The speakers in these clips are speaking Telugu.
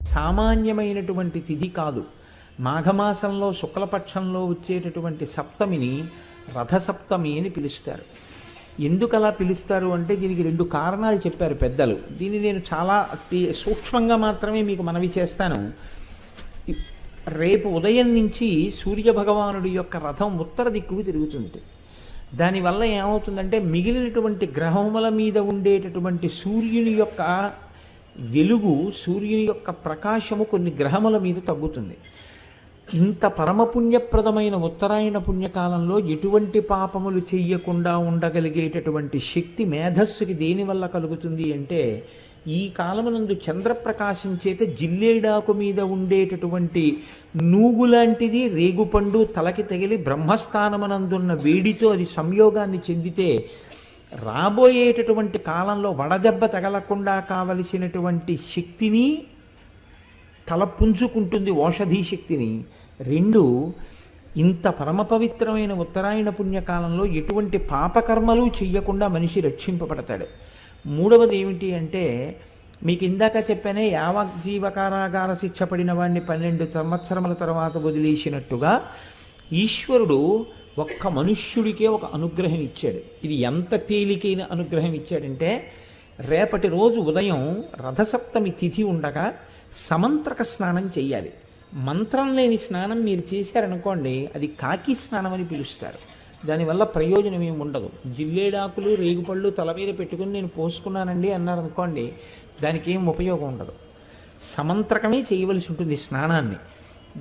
సామాన్యమైనటువంటి తిథి కాదు. మాఘమాసంలో శుక్లపక్షంలో వచ్చేటటువంటి సప్తమిని రథసప్తమి అని పిలుస్తారు. ఎందుకు అలా పిలుస్తారు అంటే దీనికి రెండు కారణాలు చెప్పారు పెద్దలు. దీన్ని నేను చాలా సూక్ష్మంగా మాత్రమే మీకు మనవి చేస్తాను. రేపు ఉదయం నుంచి సూర్యభగవానుడి యొక్క రథం ఉత్తర దిక్కుకు తిరుగుతుంది. దానివల్ల ఏమవుతుందంటే మిగిలినటువంటి గ్రహముల మీద ఉండేటటువంటి సూర్యుని యొక్క వెలుగు, సూర్యుని యొక్క ప్రకాశము కొన్ని గ్రహముల మీద తగ్గుతుంది. ఇంత పరమపుణ్యప్రదమైన ఉత్తరాయణ పుణ్యకాలంలో ఎటువంటి పాపములు చెయ్యకుండా ఉండగలిగేటటువంటి శక్తి మేధస్సుకి దేనివల్ల కలుగుతుంది అంటే, ఈ కాలమునందు చంద్రప్రకాశం చేత జిల్లేడాకు మీద ఉండేటటువంటి నూగులాంటిది రేగుపండు తలకి తగిలి బ్రహ్మస్థానమునందున్న వేడితో అది సంయోగాన్ని చెందితే రాబోయేటటువంటి కాలంలో వడదెబ్బ తగలకుండా కావలసినటువంటి శక్తిని తల పుంజుకుంటుంది, ఔషధీ శక్తిని. రెండు, ఇంత పరమ పవిత్రమైన ఉత్తరాయణ పుణ్యకాలంలో ఎటువంటి పాపకర్మలు చెయ్యకుండా మనిషి రక్షింపబడతాడు. మూడవది ఏమిటి అంటే, మీకు ఇందాక చెప్పానే యావజ్జీవ కారాగార శిక్ష పడిన వాడిని 12 సంవత్సరముల తర్వాత వదిలేసినట్టుగా ఈశ్వరుడు ఒక్క మనుష్యుడికే ఒక అనుగ్రహం ఇచ్చాడు. ఇది ఎంత తేలికైన అనుగ్రహం ఇచ్చాడంటే, రేపటి రోజు ఉదయం రథసప్తమి తిథి ఉండగా సమంత్రక స్నానం చెయ్యాలి. మంత్రం లేని స్నానం మీరు చేశారనుకోండి, అది కాకి స్నానం అని పిలుస్తారు. దానివల్ల ప్రయోజనం ఏమి ఉండదు. జిల్లేడాకులు రేగుపళ్ళు తల మీద పెట్టుకుని నేను పోసుకున్నానండి అన్నారనుకోండి, దానికి ఏం ఉపయోగం ఉండదు. సమంత్రకమే చేయవలసి ఉంటుంది స్నానాన్ని.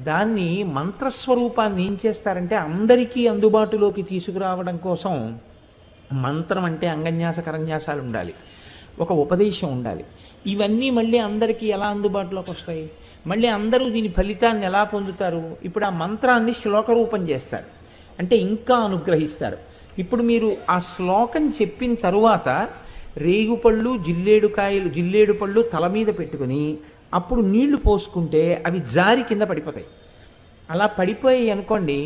దాన్ని మంత్రస్వరూపాన్ని ఏం చేస్తారంటే అందరికీ అందుబాటులోకి తీసుకురావడం కోసం మంత్రం అంటే అంగన్యాస కరన్యాసాలు ఉండాలి, ఒక ఉపదేశం ఉండాలి. ఇవన్నీ మళ్ళీ అందరికీ ఎలా అందుబాటులోకి వస్తాయి? మళ్ళీ అందరూ దీని ఫలితాన్ని ఎలా పొందుతారు? ఇప్పుడు ఆ మంత్రాన్ని శ్లోక రూపం చేస్తారు, అంటే ఇంకా అనుగ్రహిస్తారు. ఇప్పుడు మీరు ఆ శ్లోకం చెప్పిన తరువాత రేగుపళ్ళు జిల్లేడు పళ్ళు తల మీద పెట్టుకుని అప్పుడు నీళ్లు పోసుకుంటే అవి జారి కింద పడిపోతాయి. అలా పడిపోయి అనుకోండి,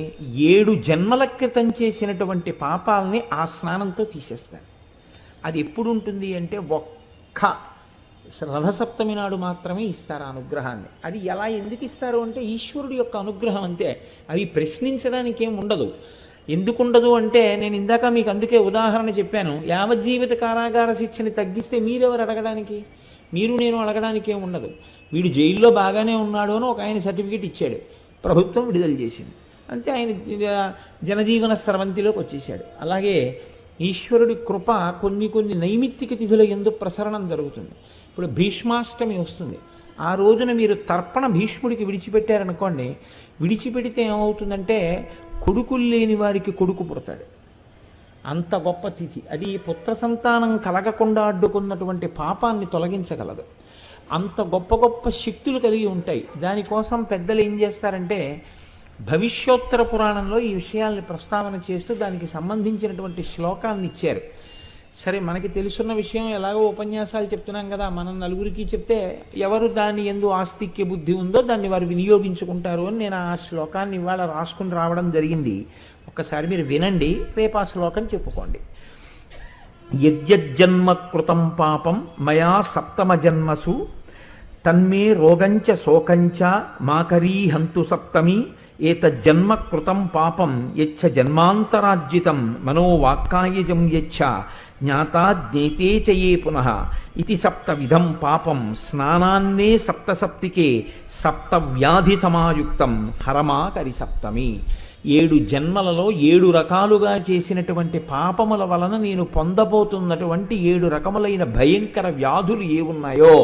7 జన్మల క్రితం చేసినటువంటి పాపాలని ఆ స్నానంతో తీసేస్తారు. అది ఎప్పుడు ఉంటుంది అంటే ఒక్క రథసప్తమి నాడు మాత్రమే ఇస్తారు ఆ అనుగ్రహాన్ని. అది ఎలా ఎందుకు ఇస్తారు అంటే ఈశ్వరుడి యొక్క అనుగ్రహం అంతే. అవి ప్రశ్నించడానికి ఏం ఉండదు. ఎందుకుండదు అంటే, నేను ఇందాక మీకు అందుకే ఉదాహరణ చెప్పాను. యావజ్జీవిత కారాగార శిక్షని తగ్గిస్తే మీరెవరు అడగడానికి? మీరు నేను అడగడానికి ఏం ఉండదు. వీడు జైల్లో బాగానే ఉన్నాడు అని ఒక ఆయన సర్టిఫికేట్ ఇచ్చాడు, ప్రభుత్వం విడుదల చేసింది, అంతే. ఆయన జనజీవన స్రవంతిలోకి వచ్చేసాడు. అలాగే ఈశ్వరుడి కృప కొన్ని నైమిత్తిక తిథుల యందు ప్రసరణం జరుగుతుంది. ఇప్పుడు భీష్మాష్టమి వస్తుంది. ఆ రోజున మీరు తర్పణ భీష్ముడికి విడిచిపెట్టారనుకోండి, విడిచిపెడితే ఏమవుతుందంటే కొడుకులు లేని వారికి కొడుకు పుడతాడు. అంత గొప్ప తిథి అది. పుత్ర సంతానం కలగకుండా అడ్డుకున్నటువంటి పాపాన్ని తొలగించగలదు. అంత గొప్ప శక్తులు కలిగి ఉంటాయి. దానికోసం పెద్దలు ఏం చేస్తారంటే, భవిష్యోత్తర పురాణంలో ఈ విషయాల్ని ప్రస్తావన చేస్తూ దానికి సంబంధించినటువంటి శ్లోకాన్ని ఇచ్చారు. సరే, మనకి తెలుసున్న విషయం ఎలాగో ఉపన్యాసాలు చెప్తున్నాం కదా, మనం నలుగురికి చెప్తే ఎవరు దాని యందు ఆస్తిక్య బుద్ధి ఉందో దాన్ని వారు వినియోగించుకుంటారు అని నేను ఆ శ్లోకాన్ని ఇవాళ రాసుకుని రావడం జరిగింది. ఒక్కసారి మీరు వినండి, రేపు ఆ శ్లోకం చెప్పుకోండి. యజ్జన్మ కృతం పాపం మయా సప్తమ జన్మసు తన్మే రోగంచ శోకంచ మాకరీహంతు సప్తమి ఏతజ్జన్మ కృతం పాపం యచ్చ జన్మాంతరార్జితం మనోవాక్కాయజం యచ్చ జ్ఞాతా జ్ఞేతే చయే పునః ఇది సప్తవిధం పాపం స్నానాన్నే సప్తసప్తికే సప్తవ్యాధి సమాయుక్తం హరమాకరి సప్తమి. 7 జన్మలలో 7 రకాలుగా చేసినటువంటి పాపముల వలన నేను పొందబోతున్నటువంటి 7 రకములైన భయంకర వ్యాధులు ఏ ఉన్నాయో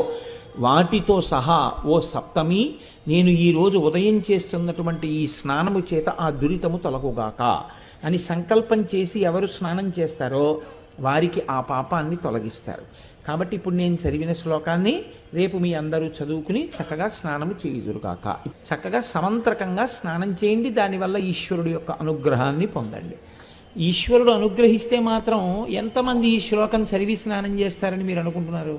వాటితో సహా ఓ సప్తమి, నేను ఈరోజు ఉదయం చేస్తున్నటువంటి ఈ స్నానము చేత ఆ దురితము తొలగుగాక అని సంకల్పం చేసి ఎవరు స్నానం చేస్తారో వారికి ఆ పాపాన్ని తొలగిస్తారు. కాబట్టి ఇప్పుడు నేను చదివిన శ్లోకాన్ని రేపు మీ అందరూ చదువుకుని చక్కగా స్నానము చేయుదురుగాక. చక్కగా సమంత్రకంగా స్నానం చేయండి. దానివల్ల ఈశ్వరుడు యొక్క అనుగ్రహాన్ని పొందండి. ఈశ్వరుడు అనుగ్రహిస్తే మాత్రం ఎంతమంది ఈ శ్లోకం చదివి స్నానం చేస్తారని మీరు అనుకుంటున్నారు?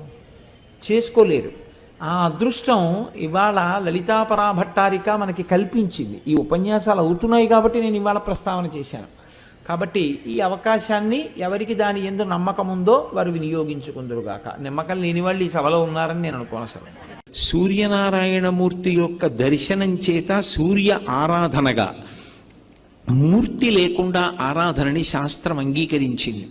చేసుకోలేరు. ఆ అదృష్టం ఇవాళ లలితాపరాభట్టారిక మనకి కల్పించింది. ఈ ఉపన్యాసాలు అవుతున్నాయి కాబట్టి నేను ఇవాళ ప్రస్తావన చేశాను. కాబట్టి ఈ అవకాశాన్ని ఎవరికి దాని యందు నమ్మకం ఉందో వారు వినియోగించుకుందరుగాక. నమ్మకం లేని వాళ్ళు ఈ సభలో ఉన్నారని నేను అనుకోను. అసలు సూర్యనారాయణమూర్తి యొక్క దర్శనం చేత సూర్య ఆరాధనగా, మూర్తి లేకుండా ఆరాధనని శాస్త్రం అంగీకరించింది.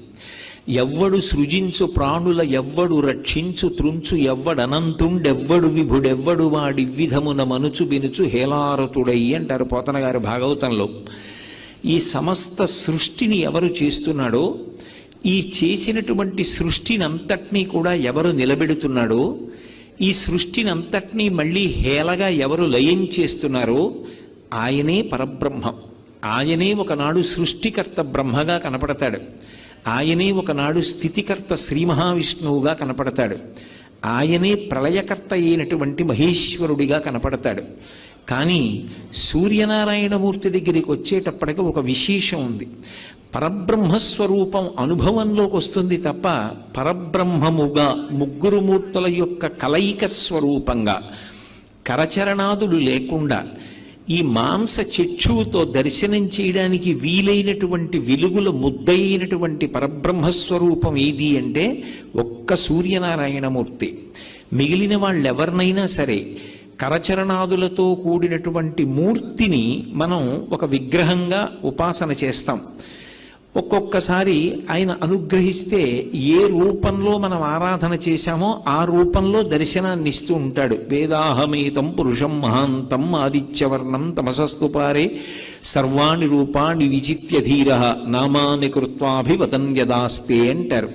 ఎవ్వడు సృజించు ప్రాణుల ఎవ్వడు రక్షించు త్రుంచు ఎవ్వడనంతుండెవ్వడు విభుడెవ్వడు వాడి విధమున మనుచు వినుచు హేలారతుడై అంటారు పోతన గారి భాగవతంలో. ఈ సమస్త సృష్టిని ఎవరు చేస్తున్నాడో, ఈ చేసినటువంటి సృష్టిని అంతటినీ కూడా ఎవరు నిలబెడుతున్నాడో, ఈ సృష్టిని అంతటినీ మళ్ళీ హేళగా ఎవరు లయం చేస్తున్నారో ఆయనే పరబ్రహ్మం. ఆయనే ఒకనాడు సృష్టికర్త బ్రహ్మగా కనపడతాడు. ఆయనే ఒకనాడు స్థితికర్త శ్రీ మహావిష్ణువుగా కనపడతాడు. ఆయనే ప్రళయకర్త అయినటువంటి మహేశ్వరుడిగా కనపడతాడు. కానీ సూర్యనారాయణమూర్తి దగ్గరికి వచ్చేటప్పటికి ఒక విశేషం ఉంది. పరబ్రహ్మస్వరూపం అనుభవంలోకి వస్తుంది తప్ప పరబ్రహ్మముగా ముగ్గురు మూర్తుల యొక్క కలయిక స్వరూపంగా కరచరణాదులు లేకుండా ఈ మాంస చక్షువుతో దర్శనం చేయడానికి వీలైనటువంటి వెలుగుల ముద్దయినటువంటి పరబ్రహ్మస్వరూపం ఏది అంటే ఒక్క సూర్యనారాయణమూర్తి. మిగిలిన వాళ్ళెవరినైనా సరే కరచరణాదులతో కూడినటువంటి మూర్తిని మనం ఒక విగ్రహంగా ఉపాసన చేస్తాం. ఒక్కొక్కసారి ఆయన అనుగ్రహిస్తే ఏ రూపంలో మనం ఆరాధన చేశామో ఆ రూపంలో దర్శనాన్ని ఇస్తూ ఉంటాడు. వేదాహమేతం పురుషం మహాంతం ఆదిత్యవర్ణం తమసస్తుపారే సర్వాణి రూపాణి విచిత్య ధీర నామాని కృత్వాభివదన్ యదాస్తే అంటారు.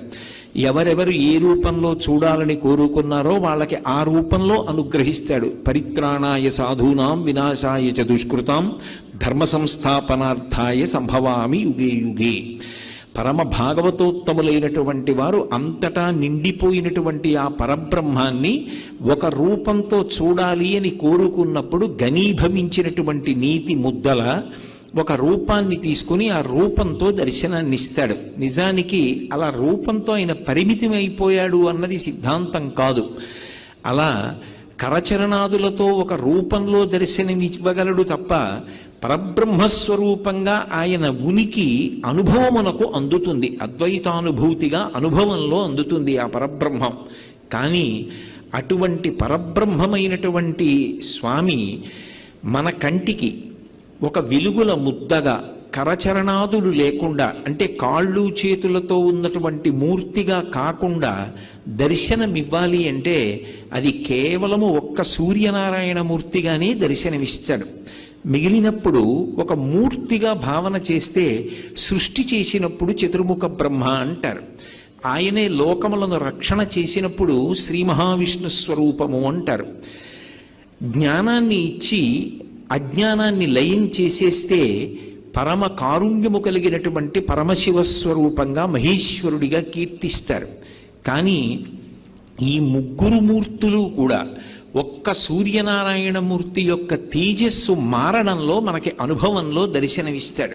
ఎవరెవరు ఏ రూపంలో చూడాలని కోరుకున్నారో వాళ్ళకి ఆ రూపంలో అనుగ్రహిస్తాడు. పరిత్రాణాయ సాధూనాం వినాశాయ చ దుష్కృతాం ధర్మ సంస్థాపనార్థాయ సంభవామి యుగే యుగే. పరమ భాగవతోత్తములైనటువంటి వారు అంతటా నిండిపోయినటువంటి ఆ పరబ్రహ్మాన్ని ఒక రూపంతో చూడాలి అని కోరుకున్నప్పుడు ఘనీభవించినటువంటి నీతి ముద్దల ఒక రూపాన్ని తీసుకుని ఆ రూపంతో దర్శనాన్ని ఇస్తాడు. నిజానికి అలా రూపంతో ఆయన పరిమితం అయిపోయాడు అన్నది సిద్ధాంతం కాదు. అలా కరచరణాదులతో ఒక రూపంలో దర్శనమివ్వగలడు తప్ప పరబ్రహ్మస్వరూపంగా ఆయన ఉనికి అనుభవమునకు అందుతుంది. అద్వైతానుభూతిగా అనుభవంలో అందుతుంది ఆ పరబ్రహ్మం. కానీ అటువంటి పరబ్రహ్మమైనటువంటి స్వామి మన కంటికి ఒక వెలుగుల ముద్దగా కరచరణాదులు లేకుండా, అంటే కాళ్ళు చేతులతో ఉన్నటువంటి మూర్తిగా కాకుండా దర్శనమివ్వాలి అంటే అది కేవలము ఒక్క సూర్యనారాయణ మూర్తిగానే దర్శనమిస్తాడు. మిగిలినప్పుడు ఒక మూర్తిగా భావన చేస్తే సృష్టి చేసినప్పుడు చతుర్ముఖ బ్రహ్మ అంటారు. ఆయనే లోకములను రక్షణ చేసినప్పుడు శ్రీ మహావిష్ణు స్వరూపము అంటారు. జ్ఞానాన్ని ఇచ్చి అజ్ఞానాన్ని లయం చేసేస్తే పరమ కారుణ్యము కలిగినటువంటి పరమశివస్వరూపంగా మహేశ్వరుడిగా కీర్తిస్తారు. కానీ ఈ ముగ్గురు మూర్తులు కూడా ఒక్క సూర్యనారాయణమూర్తి యొక్క తేజస్సు మారణంలో మనకి అనుభవంలో దర్శనమిస్తాడు.